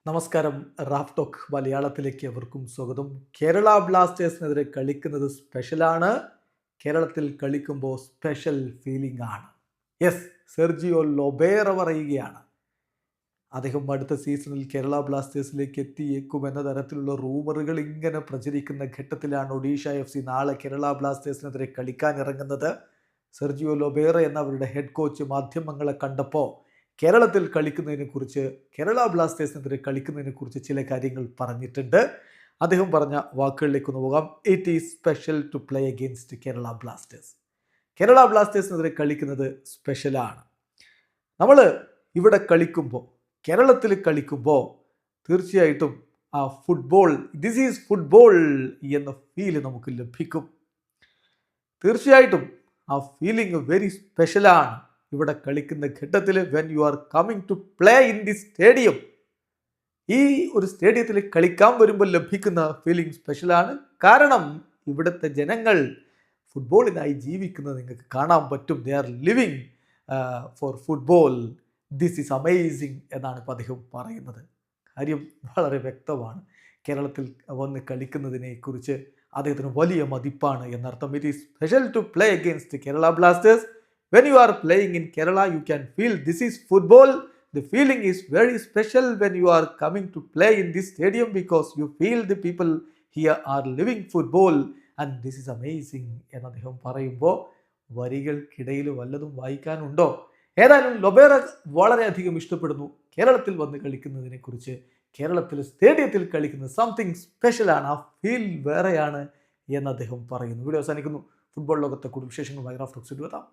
നമസ്കാരം. Raf talk മലയാളത്തിലേക്ക് അവർക്കും സ്വാഗതം. കേരള ബ്ലാസ്റ്റേഴ്സിനെതിരെ കളിക്കുന്നത് സ്പെഷ്യലാണ്. കേരളത്തിൽ കളിക്കുമ്പോൾ സ്പെഷ്യൽ ഫീലിംഗ് ആണ്. യെസ്, സെർജിയോ ലൊബേറ പറയുകയാണ്. അദ്ദേഹം അടുത്ത സീസണിൽ കേരള ബ്ലാസ്റ്റേഴ്സിലേക്ക് എത്തിയേക്കുമെന്ന തരത്തിലുള്ള റൂമറുകൾ ഇങ്ങനെ പ്രചരിക്കുന്ന ഘട്ടത്തിലാണ് ഒഡീഷ FC നാളെ കേരള ബ്ലാസ്റ്റേഴ്സിനെതിരെ കളിക്കാൻ ഇറങ്ങുന്നത്. സെർജിയോ ലൊബേറ എന്ന അവരുടെ ഹെഡ് കോച്ച് മാധ്യമങ്ങളെ കണ്ടപ്പോൾ കേരളത്തിൽ കളിക്കുന്നതിനെക്കുറിച്ച്, കേരള ബ്ലാസ്റ്റേഴ്സിനെതിരെ കളിക്കുന്നതിനെക്കുറിച്ച് ചില കാര്യങ്ങൾ പറഞ്ഞിട്ടുണ്ട്. അദ്ദേഹം പറഞ്ഞ വാക്കുകളിലേക്ക് ഒന്ന് പോകാം. It is special to play against Kerala Blasters. Kerala ബ്ലാസ്റ്റേഴ്സിനെതിരെ കളിക്കുന്നത് സ്പെഷ്യലാണ്. നമ്മൾ ഇവിടെ കളിക്കുമ്പോൾ, കേരളത്തിൽ കളിക്കുമ്പോൾ തീർച്ചയായിട്ടും ആ ഫുട്ബോൾ, ദിസ് ഈസ് ഫുട്ബോൾ എന്ന ഫീല് നമുക്ക് ലഭിക്കും. തീർച്ചയായിട്ടും ആ ഫീലിംഗ് വെരി സ്പെഷ്യലാണ്. ഇവിടെ കളിക്കുന്ന ഘട്ടത്തിൽ when you are coming to play in the stadium, ഈ ഒരു സ്റ്റേഡിയത്തിൽ കളിക്കാൻ വരുമ്പോൾ ലഭിക്കുന്ന ഫീലിംഗ് സ്പെഷ്യലാണ്. കാരണം ഇവിടുത്തെ ജനങ്ങൾ ഫുട്ബോളിനായി ജീവിക്കുന്നത് നിങ്ങൾക്ക് കാണാൻ പറ്റും. They are living four football. This is amazing എന്നാണ് ഇപ്പോൾ അദ്ദേഹം പറയുന്നത്. കാര്യം വളരെ വ്യക്തമാണ്. കേരളത്തിൽ വന്ന് കളിക്കുന്നതിനെ കുറിച്ച് അദ്ദേഹത്തിന് വലിയ മതിപ്പാണ് എന്നർത്ഥം. It is special to play against Kerala Blasters. When you are playing in Kerala, you can feel this is football. The feeling is very special when you are coming to play in this stadium because you feel the people here are living football and this is amazing എന്ന് അദ്ദേഹം പറയുമ്പോൾ വരികൾക്കിടയിൽ വല്ലതും വായിക്കാനുണ്ടോ? ഏതായാലും Lobera വളരെയധികം ഇഷ്ടപ്പെടുന്നു കേരളത്തിൽ വന്ന് കളിക്കുന്നതിനെ കുറിച്ച്. കേരളത്തിൽ സ്റ്റേഡിയത്തിൽ കളിക്കുന്നത് സംതിങ് സ്പെഷ്യലാണ്, ആ ഫീൽ വേറെയാണ് എന്ന് അദ്ദേഹം പറയുന്നു. വീഡിയോ അവസാനിക്കുന്നു. ഫുട്ബോൾ ലോകത്തെ കൂടുതൽ വിശേഷങ്ങളുമായി റാഫ് ടോക്സ് എത്താം.